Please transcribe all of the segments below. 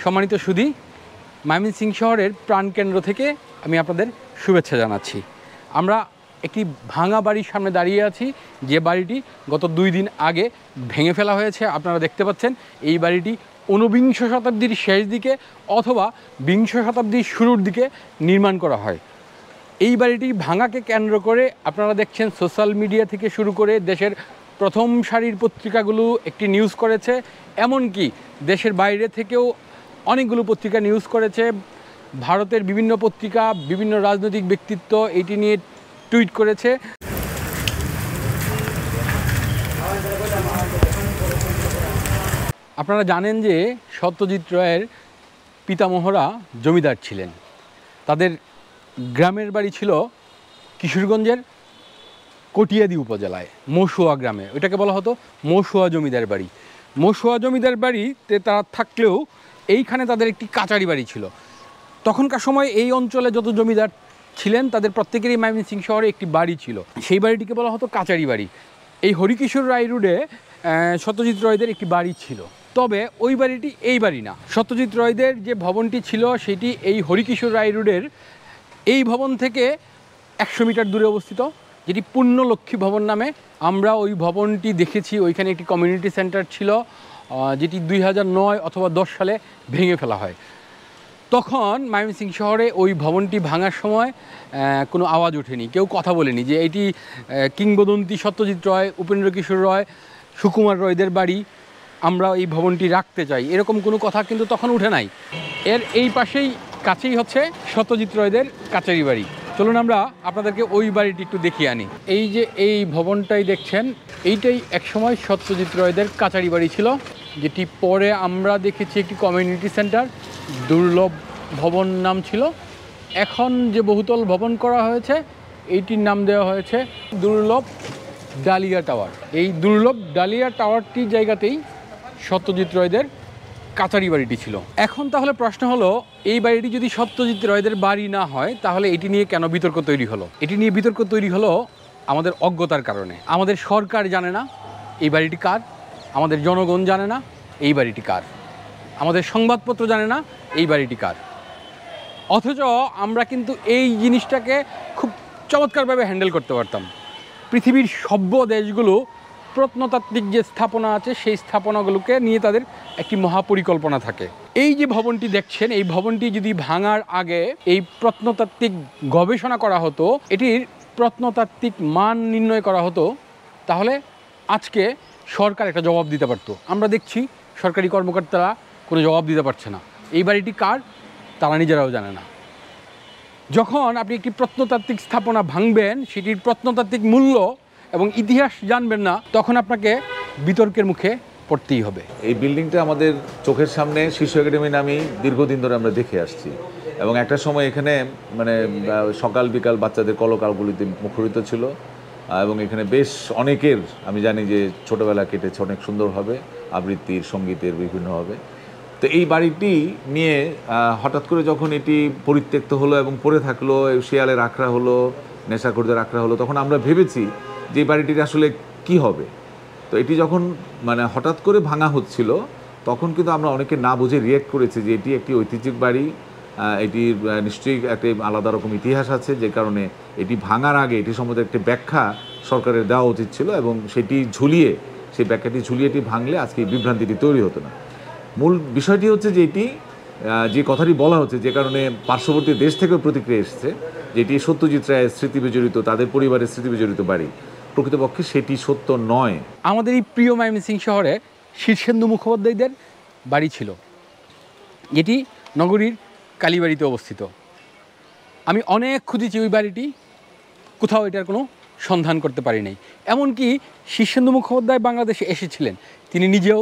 সম্মানিত সুধী, ময়মনসিংহ শহরের প্রাণকেন্দ্র থেকে আমি আপনাদের শুভেচ্ছা জানাচ্ছি। আমরা একটি ভাঙা বাড়ির সামনে দাঁড়িয়ে আছি, যে বাড়িটি গত 2 দিন আগে ভেঙে ফেলা হয়েছে। আপনারা দেখতে পাচ্ছেন এই বাড়িটি ঊনবিংশ শতাব্দীর শেষ দিকে অথবা বিংশ শতাব্দীর শুরুর দিকে নির্মাণ করা হয়। এই বাড়িটি ভাঙাকে কেন্দ্র করে আপনারা দেখছেন সোশ্যাল মিডিয়া থেকে শুরু করে দেশের প্রথম সারির পত্রিকাগুলো একটি নিউজ করেছে, এমনকি দেশের বাইরে থেকেও অনেকগুলো পত্রিকা নিউজ করেছে। ভারতের বিভিন্ন পত্রিকা, বিভিন্ন রাজনৈতিক ব্যক্তিত্ব এটি নিয়ে টুইট করেছে। আপনারা জানেন যে সত্যজিৎ রায়ের পিতামহরা জমিদার ছিলেন। তাদের গ্রামের বাড়ি ছিল কিশোরগঞ্জের কটিয়াদি উপজেলায় মশুয়া গ্রামে। ওইটাকে বলা হতো মশুয়া জমিদার বাড়ি। মশুয়া জমিদার বাড়িতে তারা থাকলেও এইখানে তাদের একটি কাচারি বাড়ি ছিল। তখনকার সময় এই অঞ্চলে যত জমিদার ছিলেন তাদের প্রত্যেকেরই ময়মনসিংহ শহরে একটি বাড়ি ছিল, সেই বাড়িটিকে বলা হতো কাচারি বাড়ি। এই হরিকিশোর রায় রোডে সত্যজিৎ রায়দের একটি বাড়ি ছিল, তবে ওই বাড়িটি এই বাড়ি না। সত্যজিৎ রায়দের যে ভবনটি ছিল সেটি এই হরিকিশোর রায় রোডের এই ভবন থেকে 100 মিটার দূরে অবস্থিত, যেটি পুণ্যলক্ষ্মী ভবন নামে। আমরা ওই ভবনটি দেখেছি। ওইখানে একটি কমিউনিটি সেন্টার ছিল, যেটি 2009 অথবা 10 সালে ভেঙে ফেলা হয়। তখন ময়মনসিংহ শহরে ওই ভবনটি ভাঙার সময় কোনো আওয়াজ ওঠেনি, কেউ কথা বলেনি যে এটি কিংবদন্তি সত্যজিৎ রায়, উপেন্দ্র কিশোর রায়, সুকুমার রায়দের বাড়ি, আমরা এই ভবনটি রাখতে চাই, এরকম কোনো কথা কিন্তু তখন উঠে নাই। এর এই পাশেই কাছেই হচ্ছে সত্যজিৎ রায়দের কাচারি বাড়ি। চলুন আমরা আপনাদেরকে ওই বাড়িটি একটু দেখিয়ে আনি। এই যে এই ভবনটাই দেখছেন, এইটাই একসময় সত্যজিৎ রায়দের কাচারি বাড়ি ছিল, যেটি পরে আমরা দেখেছি একটি কমিউনিটি সেন্টার, দুর্লভ ভবন নাম ছিল। এখন যে বহুতল ভবন করা হয়েছে এইটির নাম দেওয়া হয়েছে দুর্লভ ডালিয়া টাওয়ার। এই দুর্লভ ডালিয়া টাওয়ারটির জায়গাতেই সত্যজিৎ রায়দের কাচারি বাড়িটি ছিল। এখন তাহলে প্রশ্ন হলো, এই বাড়িটি যদি সত্যজিৎ রায়দের বাড়ি না হয় তাহলে এটি নিয়ে কেন বিতর্ক তৈরি হলো? এটি নিয়ে বিতর্ক তৈরি হলো আমাদের অজ্ঞতার কারণে। আমাদের সরকার জানে না এই বাড়িটি কার, আমাদের জনগণ জানে না এই বাড়িটি কার, আমাদের সংবাদপত্র জানে না এই বাড়িটি কার। অথচ আমরা কিন্তু এই জিনিসটাকে খুব চমৎকারভাবে হ্যান্ডেল করতে পারতাম। পৃথিবীর সভ্য দেশগুলো প্রত্নতাত্ত্বিক যে স্থাপনা আছে সেই স্থাপনাগুলোকে নিয়ে তাদের একটি মহাপরিকল্পনা থাকে। এই যে ভবনটি দেখছেন, এই ভবনটি যদি ভাঙার আগে এই প্রত্নতাত্ত্বিক গবেষণা করা হতো, এটির প্রত্নতাত্ত্বিক মান নির্ণয় করা হতো, তাহলে আজকে সরকার একটা জবাব দিতে পারতো। আমরা দেখছি সরকারি কর্মকর্তারা কোনো জবাব দিতে পারছে না। এই বাড়িটি কার তারা নিজেরাও জানে না। যখন আপনি একটি প্রত্নতাত্ত্বিক স্থাপনা ভাঙবেন, সেটির প্রত্নতাত্ত্বিক মূল্য এবং ইতিহাস জানবেন না, তখন আপনাকে বিতর্কের মুখে পড়তেই হবে। এই বিল্ডিংটা আমাদের চোখের সামনে শিশু একাডেমি নামেই দীর্ঘদিন ধরে আমরা দেখে আসছি, এবং একটা সময় এখানে মানে সকাল বিকাল বাচ্চাদের কলকালগুলিতে মুখরিত ছিল, এবং এখানে বেশ অনেকের আমি জানি যে ছোটোবেলা কেটেছে অনেক সুন্দরভাবে, আবৃত্তির, সঙ্গীতের বিভিন্নভাবে। তো এই বাড়িটি নিয়ে হঠাৎ করে যখন এটি পরিত্যক্ত হলো এবং পড়ে থাকলো, শিয়ালের আখড়া হলো, নেশাখোরদের আখড়া হলো, তখন আমরা ভেবেছি যে এই বাড়িটির আসলে কি হবে। তো এটি যখন মানে হঠাৎ করে ভাঙা হচ্ছিল, তখন কিন্তু আমরা অনেকে না বুঝে রিয়েক্ট করেছি যে এটি একটি ঐতিহ্যিক বাড়ি, এটির নিশ্চয়ই একটি আলাদা রকম ইতিহাস আছে, যে কারণে এটি ভাঙার আগে এটি সম্বন্ধে একটি ব্যাখ্যা সরকারের দেওয়া উচিত ছিল, এবং সেটি ঝুলিয়ে, সেই ব্যাখ্যাটি ঝুলিয়ে এটি ভাঙলে আজকে এই বিভ্রান্তিটি তৈরি হতো না। মূল বিষয়টি হচ্ছে যে এটি যে কথাটি বলা হচ্ছে, যে কারণে পার্শ্ববর্তী দেশ থেকেও প্রতিক্রিয়া এসেছে যে এটি সত্যজিৎ রায়ের স্মৃতি বিজড়িত, তাদের পরিবারের স্মৃতি বিজড়িত বাড়ি। প্রকৃতপক্ষে সেটি সত্য নয়। আমাদের এই প্রিয় ময়মনসিংহ শহরে শীর্ষেন্দু মুখোপাধ্যায়দের বাড়ি ছিল, যেটি নগরীর কালীবাড়িতে অবস্থিত। আমি অনেক খুঁজেছি ওই বাড়িটি, কোথাও এটার কোনো সন্ধান করতে পারি নাই। এমনকি শীর্ষেন্দু মুখোপাধ্যায় বাংলাদেশে এসেছিলেন, তিনি নিজেও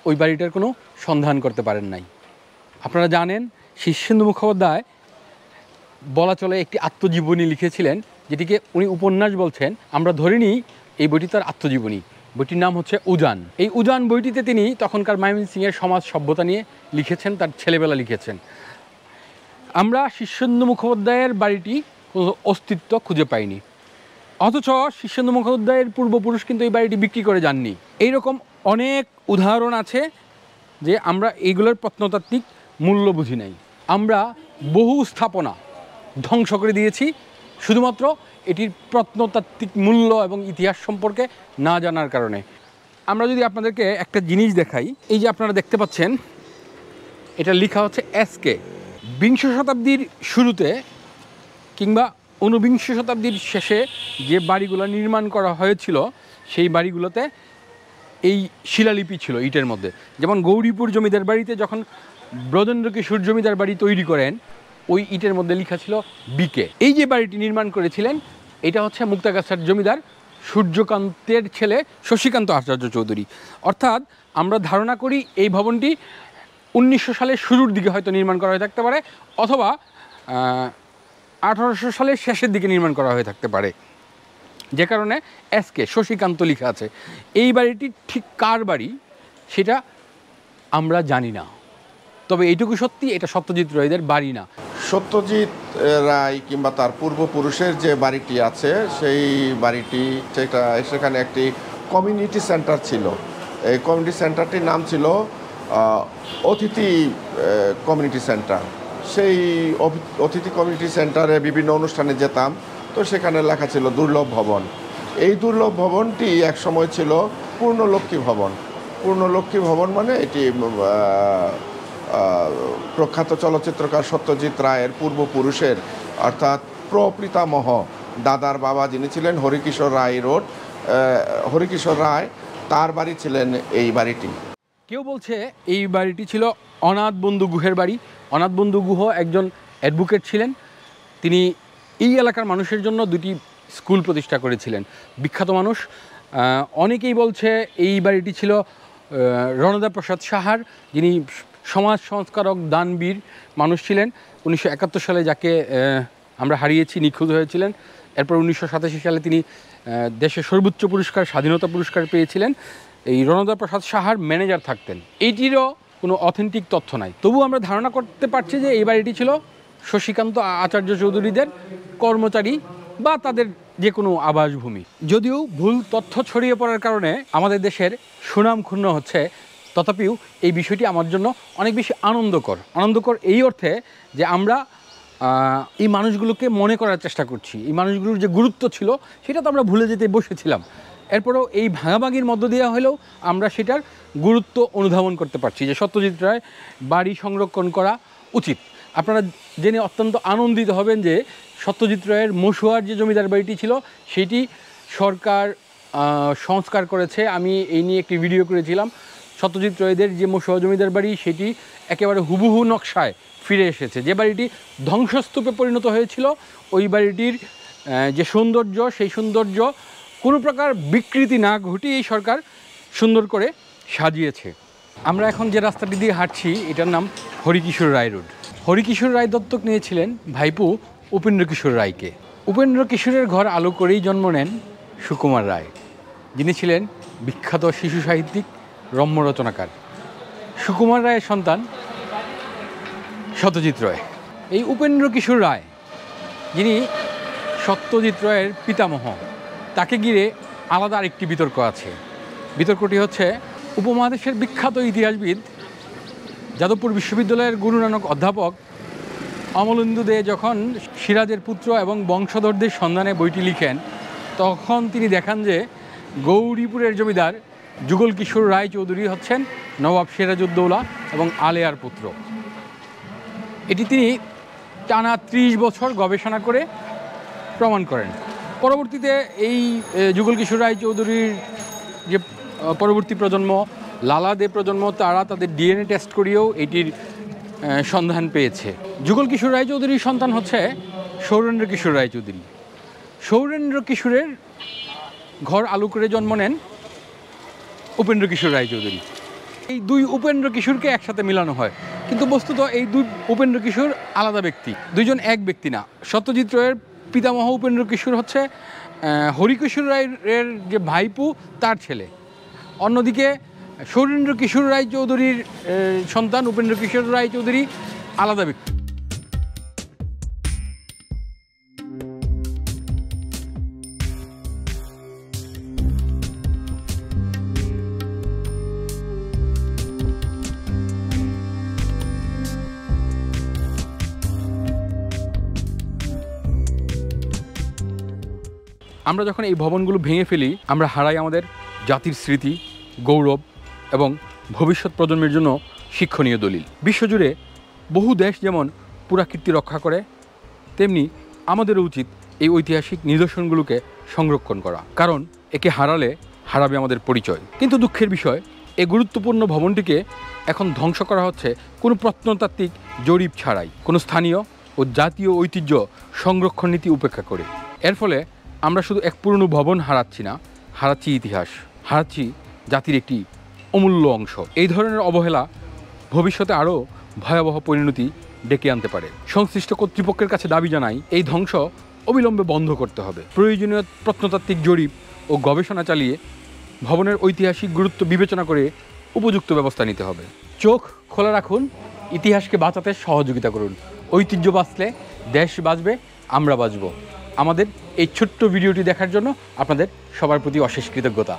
ওই বাড়িটার কোনো সন্ধান করতে পারেন নাই। আপনারা জানেন শীর্ষেন্দু মুখোপাধ্যায় বলা চলে একটি আত্মজীবনী লিখেছিলেন, যেটিকে উনি উপন্যাস বলছেন। আমরা ধরে নিই এই বইটি তার আত্মজীবনী। বইটির নাম হচ্ছে উজান। এই উজান বইটিতে তিনি তখনকার ময়মনসিংহের সমাজ সভ্যতা নিয়ে লিখেছেন, তার ছেলেবেলা লিখেছেন। আমরা শীর্ষেন্দু মুখোপাধ্যায়ের বাড়িটি কোনো অস্তিত্ব খুঁজে পাইনি, অথচ শীর্ষেন্দু মুখোপাধ্যায়ের পূর্বপুরুষ কিন্তু এই বাড়িটি বিক্রি করে যাননি। এইরকম অনেক উদাহরণ আছে যে আমরা এইগুলোর প্রত্নতাত্ত্বিক মূল্য বুঝি নাই। আমরা বহু স্থাপনা ধ্বংস করে দিয়েছি শুধুমাত্র এটির প্রত্নতাত্ত্বিক মূল্য এবং ইতিহাস সম্পর্কে না জানার কারণে। আমরা যদি আপনাদেরকে একটা জিনিস দেখাই, এই যে আপনারা দেখতে পাচ্ছেন এটা লেখা হচ্ছে SK। বিংশ শতাব্দীর শুরুতে কিংবা ঊনবিংশ শতাব্দীর শেষে যে বাড়িগুলো নির্মাণ করা হয়েছিল সেই বাড়িগুলোতে এই শিলালিপি ছিল ইটের মধ্যে। যেমন গৌরীপুর জমিদার বাড়িতে যখন ব্রজেন্দ্র কিশোর জমিদার বাড়ি তৈরি করেন ওই ইটের মধ্যে লেখা ছিল BK। এই যে বাড়িটি নির্মাণ করেছিলেন এটা হচ্ছে মুক্তাগাছার জমিদার সূর্যকান্তের ছেলে শশীকান্ত আচার্য চৌধুরী। অর্থাৎ আমরা ধারণা করি এই ভবনটি 1900 সালের শুরুর দিকে হয়তো নির্মাণ করা হয়ে থাকতে পারে, অথবা 1800 সালের শেষের দিকে নির্মাণ করা হয়ে থাকতে পারে, যে কারণে SK শশীকান্ত লেখা আছে। এই বাড়িটি ঠিক কার বাড়ি সেটা আমরা জানি না, তবে এইটুকু সত্যি এটা সত্যজিৎ রায়দের বাড়ি না। সত্যজিৎ রায় কিংবা তার পূর্বপুরুষের যে বাড়িটি আছে সেই বাড়িটি সেখানে একটি কমিউনিটি সেন্টার ছিল। এই কমিউনিটি সেন্টারটির নাম ছিল অতিথি কমিউনিটি সেন্টার। সেই অতিথি কমিউনিটি সেন্টারে বিভিন্ন অনুষ্ঠানে যেতাম, তো সেখানে লেখা ছিল দুর্লভ ভবন। এই দুর্লভ ভবনটি এক সময় ছিল পূর্ণলক্ষ্মী ভবন। পূর্ণলক্ষ্মী ভবন মানে এটি প্রখ্যাত চলচ্চিত্রকার সত্যজিৎ রায়ের পূর্বপুরুষের অর্থাৎ প্রপিতামহ দাদার বাবা যিনি ছিলেন হরিকিশোর রায়, তার বাড়ি ছিলেন এই বাড়িটি। কেউ বলছে এই বাড়িটি ছিল অনাথ বন্ধু গুহের বাড়ি। অনাথ বন্ধু গুহ একজন অ্যাডভোকেট ছিলেন, তিনি এই এলাকার মানুষের জন্য 2টি স্কুল প্রতিষ্ঠা করেছিলেন, বিখ্যাত মানুষ। অনেকেই বলছে এই বাড়িটি ছিল রণদা প্রসাদ সাহার, যিনি সমাজ সংস্কারক দানবীর মানুষ ছিলেন। 1971 সালে যাকে আমরা হারিয়েছি, নিখোঁজ হয়েছিলেন। এরপর 1987 সালে তিনি দেশের সর্বোচ্চ পুরস্কার স্বাধীনতা পুরস্কার পেয়েছিলেন। এই রণদা প্রসাদ সাহার ম্যানেজার থাকতেন। এইটিরও কোনো অথেন্টিক তথ্য নাই, তবু আমরা ধারণা করতে পারছি যে এই বাড়িটি ছিল শশীকান্ত আচার্য চৌধুরীদের কর্মচারী বা তাদের যে কোনো আবাসভূমি। যদিও ভুল তথ্য ছড়িয়ে পড়ার কারণে আমাদের দেশের সুনাম ক্ষুণ্ণ হচ্ছে, তথাপিও এই বিষয়টি আমার জন্য অনেক বেশি আনন্দকর এই অর্থে যে আমরা এই মানুষগুলোকে মনে করার চেষ্টা করছি। এই মানুষগুলোর যে গুরুত্ব ছিল সেটা তো আমরা ভুলে যেতে বসেছিলাম, এরপরেও এই ভাঙাভাঙির মধ্য দিয়ে হলেও আমরা সেটার গুরুত্ব অনুধাবন করতে পারছি যে সত্যজিৎ রায় বাড়ি সংরক্ষণ করা উচিত। আপনারা জেনে অত্যন্ত আনন্দিত হবেন যে সত্যজিৎ রায়ের মশুয়ার যে জমিদার বাড়িটি ছিল সেটি সরকার সংস্কার করেছে। আমি এই নিয়ে একটি ভিডিও করেছিলাম। সত্যজিৎ রায়দের যে মশুয়া জমিদার বাড়ি সেটি একেবারে হুবহু নকশায় ফিরে এসেছে। যে বাড়িটি ধ্বংসস্তূপে পরিণত হয়েছিল ওই বাড়িটির যে সৌন্দর্য, সেই সৌন্দর্য কোনো প্রকার বিকৃতি না ঘটিয়েই সরকার সুন্দর করে সাজিয়েছে। আমরা এখন যে রাস্তাটি দিয়ে হাঁটছি এটার নাম হরিকিশোর রায় রোড। হরিকিশোর রায় দত্তক নিয়েছিলেন ভাইপো উপেন্দ্র কিশোর রায়কে। উপেন্দ্র কিশোরের ঘর আলো করেই জন্ম নেন সুকুমার রায়, যিনি ছিলেন বিখ্যাত শিশু সাহিত্যিক, রম্য রচনাকার। সুকুমার রায়ের সন্তান সত্যজিৎ রায়। এই উপেন্দ্র কিশোর রায় যিনি সত্যজিৎ রায়ের পিতামহ, তাকে ঘিরে আলাদা আরেকটি বিতর্ক আছে। বিতর্কটি হচ্ছে উপমহাদেশের বিখ্যাত ইতিহাসবিদ যাদবপুর বিশ্ববিদ্যালয়ের গুরু নানক অধ্যাপক অমলেন্দু দে যখন সিরাজের পুত্র এবং বংশধরদের সন্ধানে বইটি লিখেন, তখন তিনি দেখান যে গৌরীপুরের জমিদার যুগল কিশোর রায় চৌধুরী হচ্ছেন নবাব সিরাজউদ্দৌলা এবং আলেয়ার পুত্র। এটি তিনি টানা 30 বছর গবেষণা করে প্রমাণ করেন। পরবর্তীতে এই যুগল কিশোর রায় চৌধুরীর যে পরবর্তী প্রজন্ম, লালা দে প্রজন্ম, তারা তাদের DNA টেস্ট করিয়েও এটির সন্ধান পেয়েছে। যুগল কিশোর রায় চৌধুরীর সন্তান হচ্ছে সৌরেন্দ্র কিশোর রায় চৌধুরী। সৌরেন্দ্র কিশোরের ঘর আলো করে জন্ম নেন উপেন্দ্র কিশোর রায় চৌধুরী। এই 2 উপেন্দ্র কিশোরকে একসাথে মিলানো হয়, কিন্তু বস্তুত এই 2 উপেন্দ্র কিশোর আলাদা ব্যক্তি, 2 জন এক ব্যক্তি না। সত্যজিৎ রায়ের পিতামহ উপেন্দ্র কিশোর হচ্ছে হরিকিশোর রায়ের যে ভাইপো তার ছেলে। অন্যদিকে সৌরেন্দ্র কিশোর রায় চৌধুরীর সন্তান উপেন্দ্র কিশোর রায় চৌধুরী আলাদা ব্যক্তি। আমরা যখন এই ভবনগুলো ভেঙে ফেলি আমরা হারাই আমাদের জাতির স্মৃতি, গৌরব এবং ভবিষ্যৎ প্রজন্মের জন্য শিক্ষণীয় দলিল। বিশ্বজুড়ে বহু দেশ যেমন পুরাকীর্তি রক্ষা করে, তেমনি আমাদেরও উচিত এই ঐতিহাসিক নিদর্শনগুলোকে সংরক্ষণ করা, কারণ একে হারালে হারাবে আমাদের পরিচয়। কিন্তু দুঃখের বিষয়, এই গুরুত্বপূর্ণ ভবনটিকে এখন ধ্বংস করা হচ্ছে কোনো প্রত্নতাত্ত্বিক জরিপ ছাড়াই, কোনো স্থানীয় ও জাতীয় ঐতিহ্য সংরক্ষণ নীতি উপেক্ষা করে। এর ফলে আমরা শুধু এক পুরনো ভবন হারাচ্ছি না, হারাচ্ছি ইতিহাস, হারাচ্ছি জাতির একটি অমূল্য অংশ। এই ধরনের অবহেলা ভবিষ্যতে আরও ভয়াবহ পরিণতি ডেকে আনতে পারে। সংশ্লিষ্ট কর্তৃপক্ষের কাছে দাবি জানাই, এই ধ্বংস অবিলম্বে বন্ধ করতে হবে। প্রয়োজনীয় প্রত্নতাত্ত্বিক জরিপ ও গবেষণা চালিয়ে ভবনের ঐতিহাসিক গুরুত্ব বিবেচনা করে উপযুক্ত ব্যবস্থা নিতে হবে। চোখ খোলা রাখুন, ইতিহাসকে বাঁচাতে সহযোগিতা করুন। ঐতিহ্য বাঁচলে দেশ বাঁচবে, আমরা বাঁচব। আমাদের এই ছোট্ট ভিডিওটি দেখার জন্য আপনাদের সবার প্রতি অশেষ কৃতজ্ঞতা।